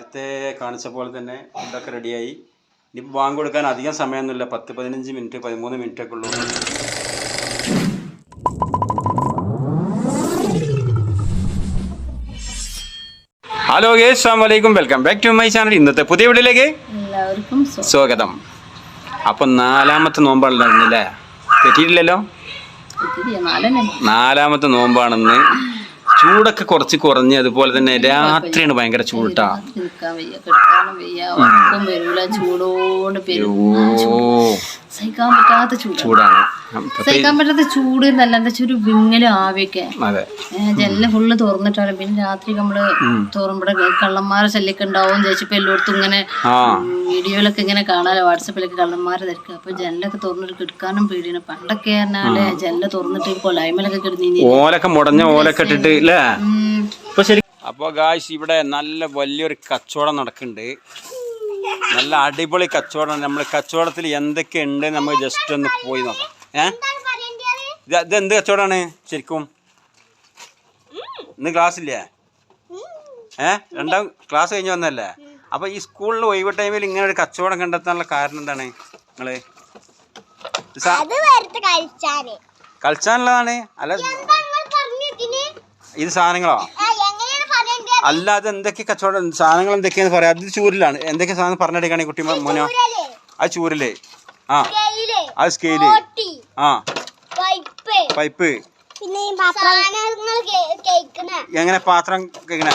നേരത്തെ കാണിച്ച പോലെ തന്നെ ഫുഡൊക്കെ റെഡിയായി. ഇനിയിപ്പോൾ ബാങ്ക് കൊടുക്കാൻ അധികം സമയമൊന്നുമില്ല, 10-15 മിനിറ്റ് 13 മിനിറ്റ് ഒക്കെ ഉള്ളൂ. ഹലോ ഗൈസ്, അസ്സലാമു അലൈക്കും, welcome back to my channel. ഇന്നത്തെ പുതിയ വീഡിയോയിലേക്ക് എല്ലാവർക്കും സ്വാഗതം. അപ്പം 4ാമത്തെ നോമ്പാണല്ലേ? തെറ്റിയിട്ടില്ലല്ലോ, 4ാമത്തെ നോമ്പാണെന്ന്. ചൂടൊക്കെ കുറച്ച് കുറഞ്ഞ്, അതുപോലെ തന്നെ രാത്രിയാണ് ഭയങ്കര ചൂടാ. സഹിക്കാൻ പറ്റാത്ത ചൂടാണ്. സഹിക്കാൻ പറ്റാത്ത ചൂട് എന്നല്ല, എന്താ വെച്ചാൽ ഒരു വിങ്ങലും ആവിയൊക്കെ. ജനല് ഫുള്ള് തുറന്നിട്ടാണ്. പിന്നെ രാത്രി നമ്മള് തുറന്നിവിടെ കള്ളന്മാരെ ശല്യമൊക്കെ ഉണ്ടാവും ചോദിച്ചപ്പോ എല്ലായിടത്തും ഇങ്ങനെ വീഡിയോയിലൊക്കെ ഇങ്ങനെ കാണാലോ, വാട്സപ്പിലൊക്കെ കള്ളന്മാരെ തിരക്കുക. അപ്പൊ ജനലൊക്കെ തുറന്നിട്ട് കിടക്കാനും പേടിയാണ്. പണ്ടൊക്കെ പറഞ്ഞാല് ജനല് തുറന്നിട്ട് കൊലായ്മലൊക്കെ കിടന്നു ഓലൊക്കെ മുടഞ്ഞ ഓലൊക്കെ ഇട്ടിട്ട് ഇല്ലേ. അപ്പൊ ഗായ്സ്, ഇവിടെ നല്ല വലിയൊരു കച്ചവടം നടക്കുന്നുണ്ട്. നല്ല അടിപൊളി കച്ചവടം. നമ്മൾ കച്ചവടത്തിൽ എന്തൊക്കെ ഉണ്ട് നമുക്ക് ജസ്റ്റ് ഒന്ന് പോയി നോക്കാം. ഇത് എന്ത് കച്ചവടമാണ് ശരിക്കും? ഇന്ന് ക്ലാസ് ഇല്ലേ? രണ്ടാം ക്ലാസ് കഴിഞ്ഞ് വന്നല്ലേ? അപ്പൊ ഈ സ്കൂളിൽ ഒഴിവ് ടൈമിൽ ഇങ്ങനെ ഒരു കച്ചവടം കണ്ടെത്താനുള്ള കാരണം എന്താണ്? നിങ്ങള് കളിച്ചാനുള്ളതാണ് അല്ല ഇത് സാധനങ്ങളോ? അല്ല, അത് എന്തൊക്കെ കച്ചവടം സാധനങ്ങൾ എന്തൊക്കെയാന്ന് പറയാം. അത് ചൂരിലാണ്. എന്തൊക്കെ സാധനം പറഞ്ഞെടുക്കാണ് കുട്ടി മോനോ? അത് ചൂരില്ലേ? ആ, അത് സ്കെയില്, ആ പൈപ്പ്, എങ്ങനെ പാത്രം കേൾക്കണേ,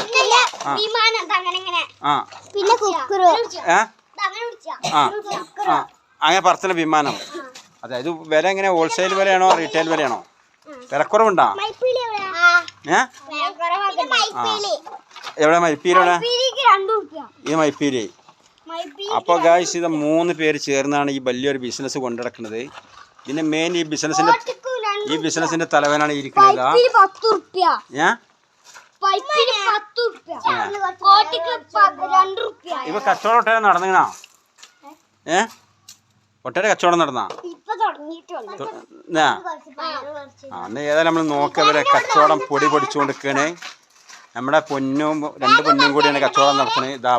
അങ്ങനെ പറത്തുന്ന വിമാനം. അതായത് വില എങ്ങനെ? ഹോൾസെയിൽ വിലയാണോ റീറ്റെയിൽ വിലയാണോ? വിലക്കുറവുണ്ടോ? എവിടെ മൈപ്പീരെവിടെ? ഈ മൈപ്പീര്. അപ്പോൾ ഗായ്സ്, ഇത് 3 പേര് ചേർന്നാണ് ഈ വലിയൊരു ബിസിനസ് കൊണ്ടുനടക്കുന്നത്. ഇതിന്റെ മെയിൻ ഈ ബിസിനസിന്റെ തലവനാണ് ഇരിക്കുന്നത്. ഇപ്പൊ കച്ചവടം ഒട്ടേറെ നടന്നോ? ഒട്ടേറെ കച്ചവടം നടന്നാ? അന്ന് ഏതായാലും നമ്മൾ നോക്കിയവരെ കച്ചവടം പൊടി പൊടിച്ചുകൊണ്ടിരിക്കണേ. നമ്മുടെ പൊന്നും 2 പൊന്നും കൂടിയാണ് കച്ചവടം നടത്തുന്നത്. ഇതാ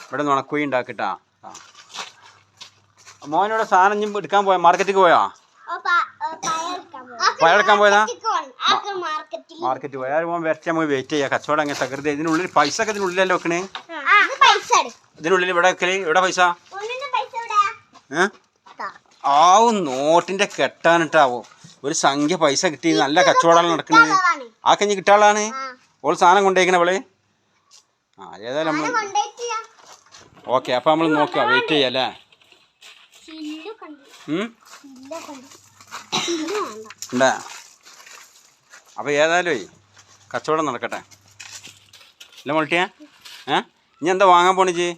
ഇവിടെ നുണക്കുഴി ഉണ്ടാക്കിട്ടാ. മോനോടെ സാധനം എടുക്കാൻ പോയാ? മാർക്കറ്റിക്ക് പോയാ? പഴയെടുക്കാൻ പോയതാ? മാർക്കറ്റ് പോയാ മോൻ വരച്ചാൽ പോയി വെയിറ്റ് ചെയ്യാം. കച്ചവടം അങ്ങനെ തകർത്ത്. ഇതിനുള്ളിൽ പൈസ ഒക്കെ ഇതിനുള്ളിലല്ലേ വെക്കണേ? ഇതിനുള്ളിൽ ഇവിടെ വെക്കല്? എവിടെ പൈസ? ആവും നോട്ടിന്റെ കെട്ടാനിട്ടാവോ ഒരു സംഖ്യ പൈസ കിട്ടി. നല്ല കച്ചവടമാണ് നടക്കുന്നത്. ആ കഞ്ഞി കിട്ടാളാണ് ഓൾ സാധനം കൊണ്ടുപോയിക്കണ അവള്. ഏതായാലും നമ്മള് ഓക്കെ. അപ്പൊ നമ്മള് നോക്കുക, വെയിറ്റ് ചെയ്യാല്ലേ? ഉണ്ടാ? അപ്പൊ ഏതായാലും കച്ചവടം നടക്കട്ടെ അല്ല മോൾട്ടിയാ? ഇനി എന്താ വാങ്ങാൻ പോണിച്ച്?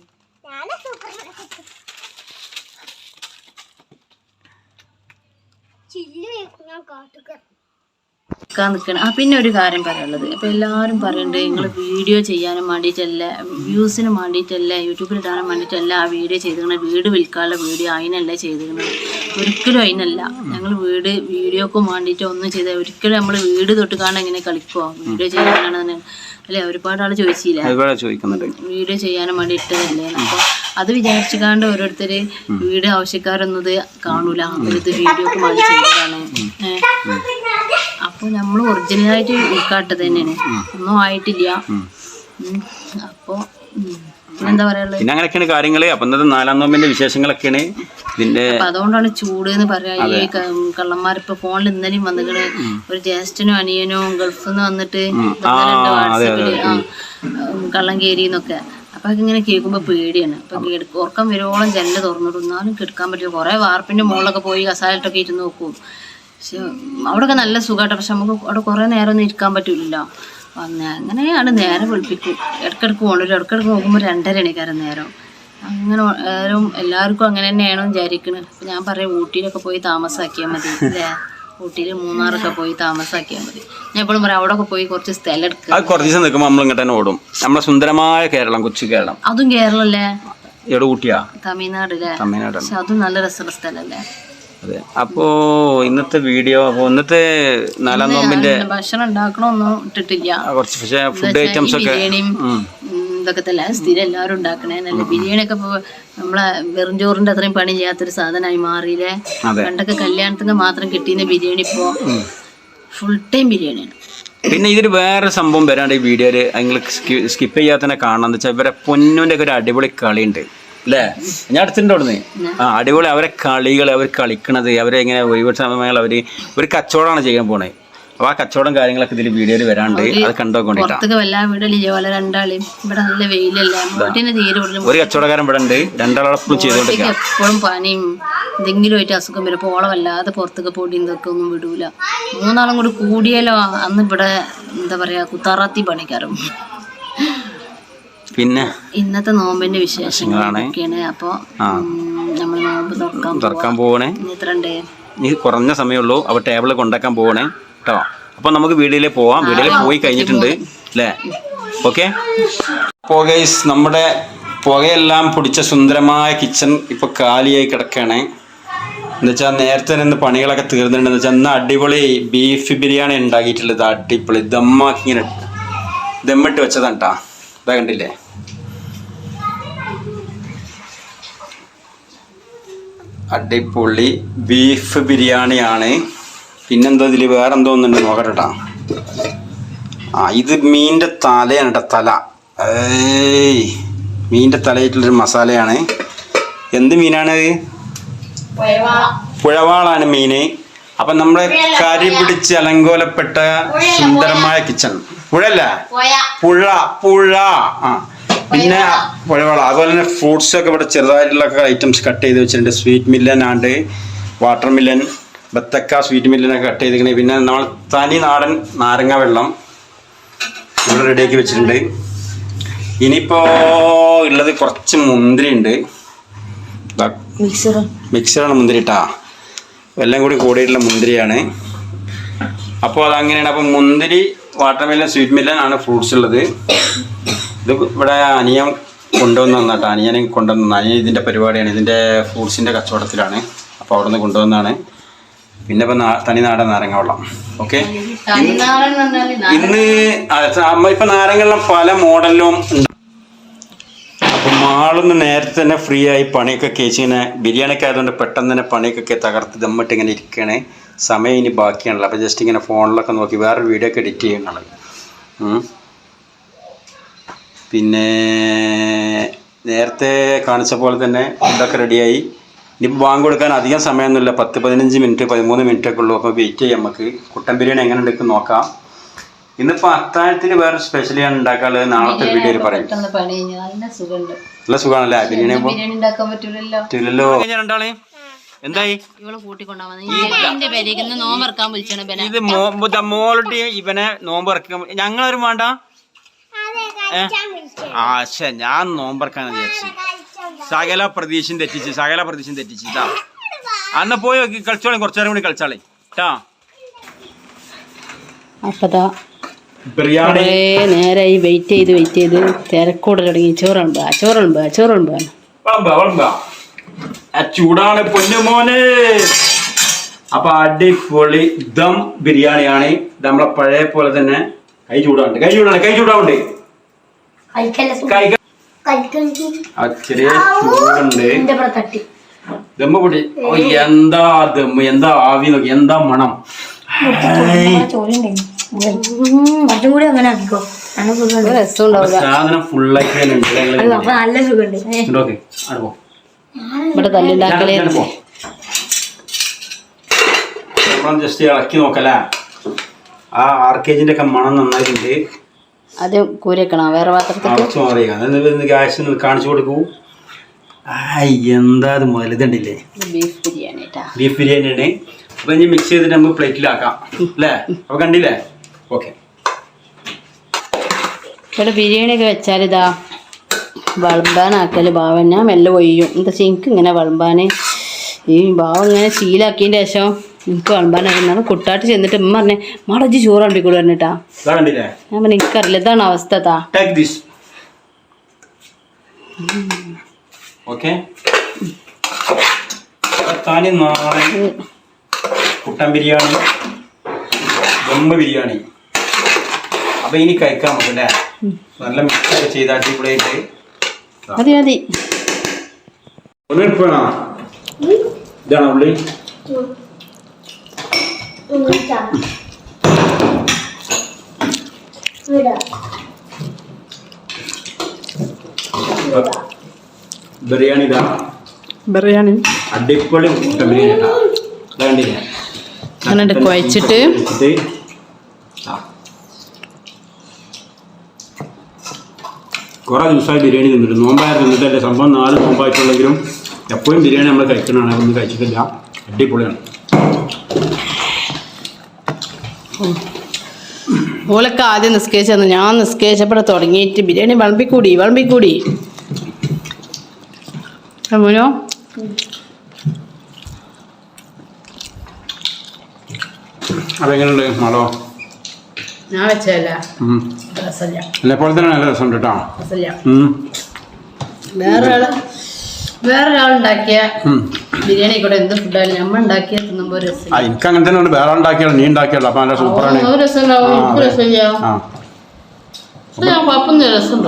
പിന്നെ ഒരു കാര്യം പറയാനുള്ളത്, ഇപ്പൊ എല്ലാവരും പറയണ്ട് നിങ്ങൾ വീഡിയോ ചെയ്യാനും വേണ്ടിയിട്ടല്ല, വ്യൂസിന് വേണ്ടിയിട്ടല്ല, യൂട്യൂബിൽ ഇടാനും വേണ്ടിയിട്ടല്ല ആ വീഡിയോ ചെയ്തിരിക്കണ, വീട് വിൽക്കാനുള്ള വീഡിയോ അതിനല്ലേ ചെയ്തിരിക്കണത്. ഒരിക്കലും അതിനല്ല. ഞങ്ങൾ വീഡിയോക്കും വേണ്ടിയിട്ട് ഒന്നും ചെയ്ത ഒരിക്കലും നമ്മൾ വീട് തൊട്ട് കാണാൻ എങ്ങനെ കളിക്കുമോ? വീഡിയോ ചെയ്യാനാണ് അല്ലേ? ഒരുപാട് ആൾ ചോദിച്ചില്ല, വീഡിയോ ചെയ്യാനും വേണ്ടി ഇട്ടതല്ലേ. അപ്പോൾ അത് വിചാരിച്ചുകാണ്ട് ഓരോരുത്തർ വീട് ആവശ്യക്കാരൊന്നത് കാണൂല, ഇത് വീഡിയോക്ക് വേണ്ടി ചെയ്തതാണ്. അപ്പോൾ നമ്മൾ ഒറിജിനലായിട്ട് ഉൾക്കാട്ടത് തന്നെയാണ്, ഒന്നും ആയിട്ടില്ല. അപ്പോൾ എന്താ പറയാനുള്ളത്? പിന്നെ അങ്ങനെയൊക്കെയാണ് കാര്യങ്ങള്. അപ്പൊ ഇന്നത്തെ 4ാം നോമ്പിന്റെ വിശേഷങ്ങളൊക്കെയാണ് ഇതിന്റെ. അതുകൊണ്ടാണ് ചൂട് എന്ന് പറയാ. ഈ കള്ളന്മാരിപ്പോ ഫോണിൽ ഇന്നലെയും വന്നിട്ട് ഒരു ജ്യേഷ്ഠനും അനിയനും ഗൾഫിൽ നിന്ന് വന്നിട്ട് വാട്സാപ്പില് കള്ളം കയറിന്നൊക്കെ. അപ്പൊ ഇങ്ങനെ കേൾക്കുമ്പോ പേടിയാണ്. അപ്പൊ ഉറക്കം വരുവോളം ജനല് തുറന്നിടുന്നാലും കിടക്കാൻ പറ്റില്ല. കുറെ വാർപ്പിന്റെ മുകളിലൊക്കെ പോയി കസാലിട്ടൊക്കെ ഇരുന്ന് നോക്കും. പക്ഷെ അവിടെയൊക്കെ നല്ല സുഖമായിട്ട്. പക്ഷെ നമുക്ക് അവിടെ കുറെ നേരം ഒന്നും ഇരിക്കാൻ പറ്റില്ലല്ലോ. അങ്ങനെയാണ് നേരം വെളുപ്പിക്കും. ഇടക്കിടക്ക് പോകണല്ലോ. ഇടക്കിടക്ക് നോക്കുമ്പോൾ 2:30 നേരം. അങ്ങനെ എല്ലാവർക്കും അങ്ങനെ തന്നെയാണോ വിചാരിക്കുന്നത്. അപ്പം ഞാൻ പറയാം, ഊട്ടിയിലൊക്കെ പോയി താമസാക്കിയാൽ മതി അല്ലേ? ഊട്ടിയിൽ മൂന്നാറൊക്കെ പോയി താമസാക്കിയാൽ മതി. ഞാൻ എപ്പോഴും പറയാം, അവിടെ ഒക്കെ പോയി കുറച്ച് സ്ഥലം എടുക്കുക. കുറച്ച് ദിവസം നിൽക്കുമ്പോൾ നമ്മൾ ഇങ്ങോട്ട് തന്നെ ഓടും. നമ്മളെ സുന്ദരമായ കേരളം, കൊച്ചു കേരളം. അതും കേരളല്ലേ? എവിടെ? ഊട്ടിയാ? തമിഴ്നാട് അല്ലേ? തമിഴ്നാട്. പക്ഷെ അതും നല്ല രസമുള്ള സ്ഥലമല്ലേ? അതെ. അപ്പോ ഇന്നത്തെ വീഡിയോ, അപ്പൊ ഇന്നത്തെ 4ാം നോമ്പിന്റെ ഭക്ഷണം ഉണ്ടാക്കണമൊന്നും ഇട്ടിട്ടില്ല. കുറച്ച് പക്ഷേ ഫുഡ് ഐറ്റംസ് ഒക്കെ ബിരിയാണിയും ഇതൊക്കെ തന്നെ സ്ഥിരം എല്ലാവരും ഉണ്ടാക്കണേ. നല്ല ബിരിയാണി ഒക്കെ ഇപ്പോൾ നമ്മളെ വെറും ചോറിന്റെ അത്രയും പണി ചെയ്യാത്തൊരു സാധനമായി മാറിയില്ലേ. പണ്ടൊക്കെ കല്യാണത്തിന് മാത്രം കിട്ടിയ ബിരിയാണി ഇപ്പോ ഫുൾ ടൈം ബിരിയാണിയാണ്. പിന്നെ ഇതിൽ വേറെ സംഭവം വരാണ്ട് ഈ വീഡിയോയില് നിങ്ങൾ സ്കിപ്പ് ചെയ്യാത്തന്നെ കാണാന്ന് വെച്ചാൽ ഇവരെ പൊന്നൂന്റെ ഒക്കെ ഒരു അടിപൊളി കളിയുണ്ട് അല്ലേ? ഞാൻ അടുത്തിട്ടുണ്ട് അവിടുന്ന്. അടിപൊളി അവരെ കളികൾ, അവർ കളിക്കണത്, അവരെങ്ങനെ ഒഴിവ് സമയങ്ങൾ അവര് ഒരു കച്ചവടമാണ് ചെയ്യാൻ പോണേ. അപ്പൊ ആ കച്ചവടം കാര്യങ്ങളൊക്കെ ഇതിൽ വീഡിയോയിൽ വരാണ്ട് അത് കണ്ടോക്കൊണ്ടിട്ടാണ്. ഒരു കച്ചവടക്കാരൻ ഇവിടെ ഉണ്ട്, രണ്ടാളെപ്പോഴും ചെയ്തോണ്ടിരിക്കുക. എപ്പോഴും പനിയും എന്തെങ്കിലും ആയിട്ട് അസുഖം വരും. പോളെ വല്ലാതെ പുറത്തൊക്കെ പൊടിയും ഇതൊക്കെ ഒന്നും വിടൂല. 3 ആളും കൂടി കൂടിയാലോ അന്ന് ഇവിടെ എന്താ പറയാ കുത്താറാത്തി പണിക്കാരും. പിന്നെ ഇന്നത്തെ നോമ്പിന്റെ വിശേഷങ്ങളൊക്കെയാണ്. അപ്പൊ നമ്മൾ നോമ്പ് തുറക്കാൻ പോകണേ. ഇനി കുറഞ്ഞ സമയമുള്ളൂ. അപ്പൊ ടേബിളിൽ കൊണ്ടാക്കാൻ പോകണേ കേട്ടോ. അപ്പൊ നമുക്ക് വീഡിയോയിലേക്ക് പോവാം. വീഡിയോയിൽ പോയി കഴിഞ്ഞിട്ടുണ്ട് അല്ലേ? ഓക്കെ. അപ്പോൾ ഗൈസ് നമ്മുടെ പുകയെല്ലാം പൊടിച്ച സുന്ദരമായ കിച്ചൺ ഇപ്പൊ കാലിയായി കിടക്കുകയാണ്. എന്നുവെച്ചാൽ നേരത്തെ നിന്ന് പണികളൊക്കെ തീർന്നിട്ടുണ്ടെന്ന് വെച്ചാൽ ഇന്ന് അടിപൊളി ബീഫ് ബിരിയാണി ഉണ്ടാക്കിയിട്ടുള്ളത്. അടിപൊളി ദമ്മാക്കി ഇങ്ങനെ ദമ്മിട്ട് വെച്ചതാണ് കേട്ടോ. ഇതാ കണ്ടില്ലേ? അടിപൊളി ബീഫ് ബിരിയാണിയാണ്. പിന്നെന്തോ ഇതിൽ വേറെ എന്തോ ഒന്നുണ്ട് നോക്കട്ടെട്ടാ. ഇത് മീനിൻ്റെ തലയാണ് കേട്ടോ. തല മീനിൻ്റെ തലയായിട്ടുള്ളൊരു മസാലയാണ്. എന്ത് മീനാണ്? പുഴവാളാണ് മീന്. അപ്പം നമ്മുടെ കരി പിടിച്ച് അലങ്കോലപ്പെട്ട സുന്ദരമായ കിച്ചൺ. പുഴല്ല, പുഴ. പിന്നെ പുഴവാള. അതുപോലെ തന്നെ ഫ്രൂട്ട്സൊക്കെ ഇവിടെ ചെറുതായിട്ടുള്ള ഐറ്റംസ് കട്ട് ചെയ്ത് വെച്ചിട്ടുണ്ട്. സ്വീറ്റ് മില്ലൻ ആണ്ട് വാട്ടർ മില്ലൻ, ബത്തക്ക, സ്വീറ്റ് മില്ലനൊക്കെ കട്ട് ചെയ്തിരിക്കണേ. പിന്നെ നമ്മൾ തനി നാടൻ നാരങ്ങ വെള്ളം ഇവിടെ റെഡിയാക്കി വെച്ചിട്ടുണ്ട്. ഇനിയിപ്പോൾ ഉള്ളത് കുറച്ച് മുന്തിരി ഉണ്ട്. മിക്സറാണ് മുന്തിരി ഇട്ടാ. എല്ലാം കൂടി കൂടിയിട്ടുള്ള മുന്തിരിയാണ്. അപ്പോൾ അതങ്ങനെയാണ്. അപ്പം മുന്തിരി, വാട്ടർ മില്ലൻ, സ്വീറ്റ് മില്ലൻ ആണ് ഫ്രൂട്ട്സ് ഉള്ളത്. ഇത് ഇവിടെ അനിയൻ കൊണ്ടുവന്ന കേട്ടോ. അനിയനെ കൊണ്ടുവന്ന അനിയൻ ഇതിൻ്റെ പരിപാടിയാണ്. ഇതിൻ്റെ ഫ്രൂട്ട്സിൻ്റെ കച്ചവടത്തിലാണ്. അപ്പോൾ അവിടെ നിന്ന് കൊണ്ടുവന്നാണ്. പിന്നെ ഇപ്പം തനിനാടൻ നാരങ്ങ വെള്ളം. ഓക്കെ. ഇന്ന് ഇപ്പം നാരങ്ങ പല മോഡലിലും ഉണ്ട്. അപ്പം മാളൊന്ന് നേരത്തെ തന്നെ ഫ്രീ ആയി പണിയൊക്കെ കേച്ചിങ്ങനെ ബിരിയാണിയൊക്കെ ആയതുകൊണ്ട് പെട്ടെന്ന് തന്നെ പണിയൊക്കെ തകർത്ത് ദമ്മിട്ട് ഇങ്ങനെ ഇരിക്കുകയാണ്. സമയം ഇനി ബാക്കിയാണല്ലോ. അപ്പോൾ ജസ്റ്റ് ഇങ്ങനെ ഫോണിലൊക്കെ നോക്കി വേറൊരു വീഡിയോ ഒക്കെ എഡിറ്റ് ചെയ്യുന്നുള്ളത്. പിന്നെ നേരത്തെ കാണിച്ച പോലെ തന്നെ ഫുഡൊക്കെ റെഡിയായി. ഇനിയിപ്പോൾ ബാങ്ക് കൊടുക്കാൻ അധികം സമയമൊന്നുമില്ല. 10-15 മിനിറ്റ് 13 മിനിറ്റൊക്കെ ഉള്ളൂ. അപ്പോൾ വെയിറ്റ് ചെയ്യാം. നമുക്ക് കുട്ടൻ ബിരിയാണി എങ്ങനെ ഉണ്ടാക്കും നോക്കാം. ഇന്നിപ്പോൾ അത്താഴത്തിന് വേറെ സ്പെഷ്യലാണ് ഉണ്ടാക്കാനുള്ളത്. നാളത്തെ വീഡിയോയിൽ പറയും. നല്ല സുഖമാണല്ലേ ബിരിയാണി? പറ്റില്ലല്ലോ. രണ്ടാളെ എന്തായി? ഇത് മോളുടെ ഇവനെ നോമ്പ് ഇറക്കാൻ ഞങ്ങളൊരു വേണ്ട. ഞാൻ നോമ്പറക്കാന്ന് വിചാരിച്ചു. സകല പ്രതീക്ഷം തെറ്റിച്ച് അന്ന് പോയി കളിച്ചോളെ. കുറച്ചേരം കൂടി കളിച്ചാളെ കേട്ടാ. അപ്പതാ ബിരിയാണി നേരായി വെയിറ്റ് ചെയ്ത് തിരക്കൂടെ തുടങ്ങി. ചോറുണ്ട് ചൂടാണ് പൊന്നുമോനെ. അപ്പൊ അടിപൊളി ദം ബിരിയാണിയാണ്. നമ്മളെ പഴയ പോലെ തന്നെ കൈ ചൂടാണ്ട്. ചെറിയ ചൂടുണ്ട്. ദമ്മ പൊടി. എന്താ ദമ്മ്, എന്താ ആവി നോക്കി, എന്താ മണം. സാധനം ഫുള്ളായിട്ട് ജസ്റ്റ് ഇളക്കി നോക്കല്ലേ. ആ ആർക്കേജിന്റെ ഒക്കെ മണം നന്നായിട്ടുണ്ട്. അത് കൂരക്കണം വേറെ പാത്രത്തിൽ ഗ്യാസ് കാണിച്ചു കൊടുക്കൂ. എന്താ അത് മുതലിതുണ്ടില്ലേ? ബീഫ് ബിരിയാണിയാണ്. അപ്പൊ ഇനി മിക്സ് ചെയ്തിട്ട് നമുക്ക് പ്ലേറ്റിലാക്കാം അല്ലേ? അപ്പൊ കണ്ടില്ലേ? ഓക്കെ. ഇവിടെ ബിരിയാണിയൊക്കെ വെച്ചാൽ ഇതാ വിളമ്പാനാക്കല് ഭാവം. ഞാൻ മെല്ലെ ഒയ്യും. എന്താ വെച്ചാൽ എനിക്ക് ഇങ്ങനെ വിളമ്പാന് ഈ ഭാവം ഇങ്ങനെ ശീലാക്കിയതിൻ്റെ ശേഷം എനിക്ക് വിളമ്പാനായിരുന്നു. കുട്ടാട്ട് ചെന്നിട്ട് ഉമ്മ പറഞ്ഞേ മടജി ചോറ് അണ്ടിക്കൂടെ പറഞ്ഞിട്ടാ. ഞാൻ പറഞ്ഞു എനിക്കറിയില്ല, ഇതാണ് അവസ്ഥ. കുട്ടൻ ബിരിയാണി, ദമ്മ് ബിരിയാണി. അപ്പൊ ഇനി കഴിക്കാൻ പറ്റല്ലേ? നല്ല മിക്സ് ചെയ്ത് അടിപൊളിയായിട്ട് മതി മതി. ഒന്ന് എടുക്കണോ? ഇതാണോ ഉള്ളി? ബിരിയാണി ഇതാ, ബിരിയാണി അടിപൊളി മുട്ട ബിരിയാണി ഇതാ. വേണ്ടില്ല അങ്ങനെ കുഴച്ചിട്ട് കുറേ ദിവസമായി ബിരിയാണി തിന്നിട്ട്, നോമ്പായിരുന്നു തിന്നിട്ടല്ലേ, സംഭവം 4 നോമ്പായിട്ടുള്ളെങ്കിലും എപ്പോഴും ബിരിയാണി നമ്മൾ കഴിക്കണതാണ്. ഒന്നും കഴിച്ചിട്ടില്ല, അടിപൊളിയാണ്. ഓലൊക്കെ ആദ്യം നിസ്കരിച്ചു, ഞാൻ നിസ്കരിച്ചപ്പോൾ തുടങ്ങിയിട്ട് ബിരിയാണി വിളമ്പിക്കൂടി മോനോ. അതെങ്ങനെയുണ്ട് മാളോ? ഞാൻ വെച്ചല്ല അല്ല പോലെ തന്നെ നല്ല രസമുണ്ട് കേട്ടോ. വേറൊരാളുണ്ടാക്കിയ ബിരിയാണി കൂടെ എന്ത് ഫുഡായാലും നമ്മൾ ഉണ്ടാക്കിയ തിന്നുമ്പോ രസം. എനിക്ക് അങ്ങനെ തന്നെ ഉണ്ട്. വേറെ ഉണ്ടാക്കിയാലോ നീ ഉണ്ടാക്കിയാലോ അപ്പൊ നല്ല സൂപ്പറാണ്,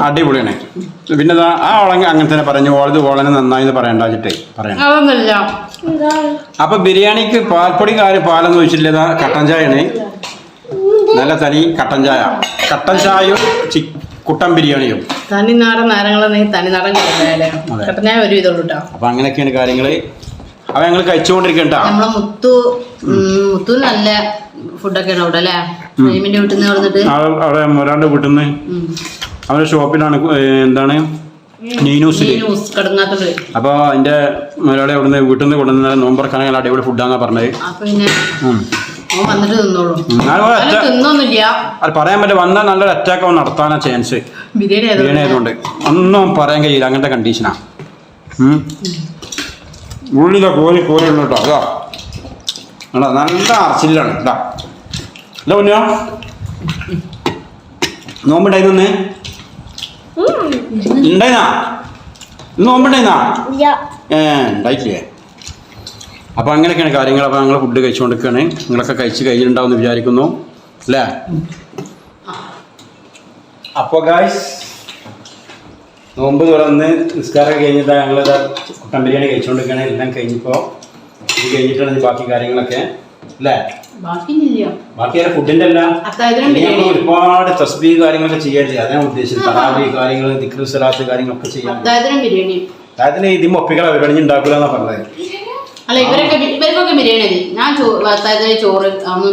അടിപൊളിയാണ്. പിന്നെ ആ ഓളങ്ങ അങ്ങനെ തന്നെ പറഞ്ഞു, ഓളത് ഓളനെ നന്നായി പറയണ്ടാച്ചിട്ടേ പറയണം. അപ്പൊ ബിരിയാണിക്ക് പാൽപ്പൊടി പാലൊന്നും ഒഴിച്ചില്ല, കട്ടൻ ചായയാണ്. നല്ല തനി കട്ടൻ ചായ, കട്ടൻ ചായയും കുട്ടൻ ബിരിയാണിയും. തനിനാടൻ നാരങ്ങളുണ്ടെങ്കിൽ തനിനാടൻ കട്ടൻ ചായ ഒരു ഇതുള്ളൂ കേട്ടോ. അപ്പൊ അങ്ങനെയൊക്കെയാണ് കാര്യങ്ങള്. അപ്പൊ ഞങ്ങൾ കഴിച്ചുകൊണ്ടിരിക്കണ്ട. നമ്മളെ മുത്തു നല്ല ഫുഡൊക്കെ അവിടെ അല്ലേ? വീട്ടിൽ നിന്ന് അവിടെ ഒരാളുടെ വീട്ടിൽ നിന്ന് അവരുടെ ഷോപ്പിലാണ്, എന്താണ് നീനൂസിൽ. അപ്പൊ അതിന്റെ ഒരാളെ അവിടുന്ന് വീട്ടിൽ നിന്ന് കൊണ്ടുവന്ന നോമ്പറക്കാണെങ്കിൽ അടിപൊളി ഫുഡാന്നാ പറഞ്ഞത്. അത് പറയാൻ പറ്റില്ല, വന്നാൽ നല്ലൊരു അറ്റാക്ക് ആവും നടത്താനാ ചാൻസ്. ബിരിയാണി ആയതുകൊണ്ട് ഒന്നും പറയാൻ കഴിയില്ല, അങ്ങനത്തെ കണ്ടീഷനാ. ഉള്ളിതാ കോരി ഉള്ളു കേട്ടോ. അതാ നല്ല അറച്ചിലാണ് ഇതാ. അല്ല പൊന്നോ, നോമ്പുണ്ടായിരുന്നേ? ഉണ്ടായിരുന്നാ? നോമ്പുണ്ടായിരുന്നാ? ഉണ്ടായിട്ടില്ലേ? അപ്പൊ അങ്ങനെയൊക്കെയാണ് കാര്യങ്ങൾ. അപ്പൊ ഞങ്ങൾ ഫുഡ് കഴിച്ചുകൊണ്ടിരിക്കുകയാണ്. നിങ്ങളൊക്കെ കഴിച്ച് കഴിഞ്ഞിട്ടുണ്ടാവുമെന്ന് വിചാരിക്കുന്നു അല്ലേ? അപ്പോൾ ഗായ്സ്, നോമ്പ് തുറന്ന് നിസ്കാരം കഴിഞ്ഞിട്ട് ഞങ്ങളിത് കുട്ടൻ ബിരിയാണി കഴിച്ചുകൊണ്ടിരിക്കുകയാണ്. എല്ലാം കഴിഞ്ഞപ്പോൾ ഇത് കഴിഞ്ഞിട്ടാണ് ബാക്കി കാര്യങ്ങളൊക്കെ അല്ലേ? ബാക്കി ഫുഡിന്റെ അല്ല, ഒരുപാട് തസ്ബീഹ് കാര്യങ്ങളൊക്കെ ചെയ്യാൻ അതാണ് ഉദ്ദേശിച്ചത്. തറാവീഹ് കാര്യങ്ങൾ, ദിക്ർ സ്വലാത്ത് കാര്യങ്ങളൊക്കെ ചെയ്യാൻ. അതായത് ഇതിന് ഒപ്പികളെ പരിപാടി ഉണ്ടാക്കില്ല പറഞ്ഞത്.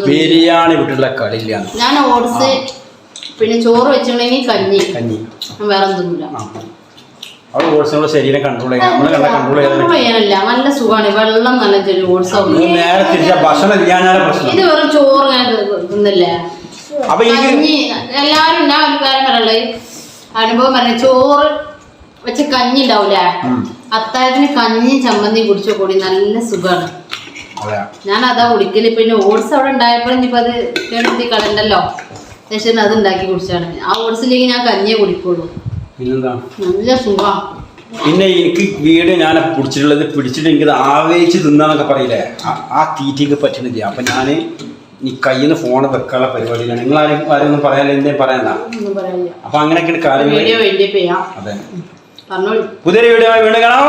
ബിരിയാണി വിട്ടുള്ള കളിയില്ല. ഞാൻ ഓട്സ് പിന്നെ ചോറ് വെച്ചിട്ടുണ്ടെങ്കിൽ കഞ്ഞി വേറെ ഒന്നുമില്ല. അവിടെ ഓട്സിനുള്ള ശരീരം കൺട്രോൾ ചെയ്യാനല്ല, നല്ല സുഖമാണ്. വെള്ളം നല്ല ഓട്സ് നേരെ തിരിച്ച ഭക്ഷണം ഇല്ലാഞ്ഞാലും പ്രശ്നം. ഇത് വെറും ചോറ് ഞാൻ തിന്നില്ലേ. അപ്പൊ എല്ലാരും ഞാൻ ഒരു കാര്യം പറയുള്ളത്, അനുഭവം പറഞ്ഞ ചോറ് വെച്ച് കഞ്ഞി ഉണ്ടാവൂലേ, അത്താഴത്തിന് കഞ്ഞി ചമ്മന്തി കുടിച്ചോ കൂടി നല്ല സുഖമാണ്. ഞാൻ അതാ കുടിക്കല്. പിന്നെ ഓട്സ് അവിടെ ഉണ്ടായപ്പോൾ ഇനിയിപ്പോ അത് കേട്ടി കളണ്ടല്ലോ, പക്ഷെ അത് ഉണ്ടാക്കി കുടിച്ചാണ്. ആ ഓട്സിലേക്ക് ഞാൻ കഞ്ഞിയെ കുടിക്കുള്ളൂ. പിന്നെന്താ നല്ല സുഖം. പിന്നെ എനിക്ക് വീട് ഞാൻ പിടിച്ചിട്ടുള്ളത്, പിടിച്ചിട്ട് എനിക്കത് ആവേശിച്ച് തിന്നാന്നൊക്കെ പറയില്ലേ, ആ തീറ്റയ്ക്ക് പറ്റുന്നില്ല. അപ്പൊ ഞാന് ഈ കയ്യിൽ നിന്ന് ഫോണ് വെക്കാനുള്ള പരിപാടിയിലാണ്. നിങ്ങൾ ആരൊന്നും പറയാനില്ല, എന്തേലും പറയണ്ട. അപ്പൊ അങ്ങനെയൊക്കെയാണ് കാര്യങ്ങൾ. അതെ, പുതിയൊരു വീഡിയോ വീണ്ടും കാണാം.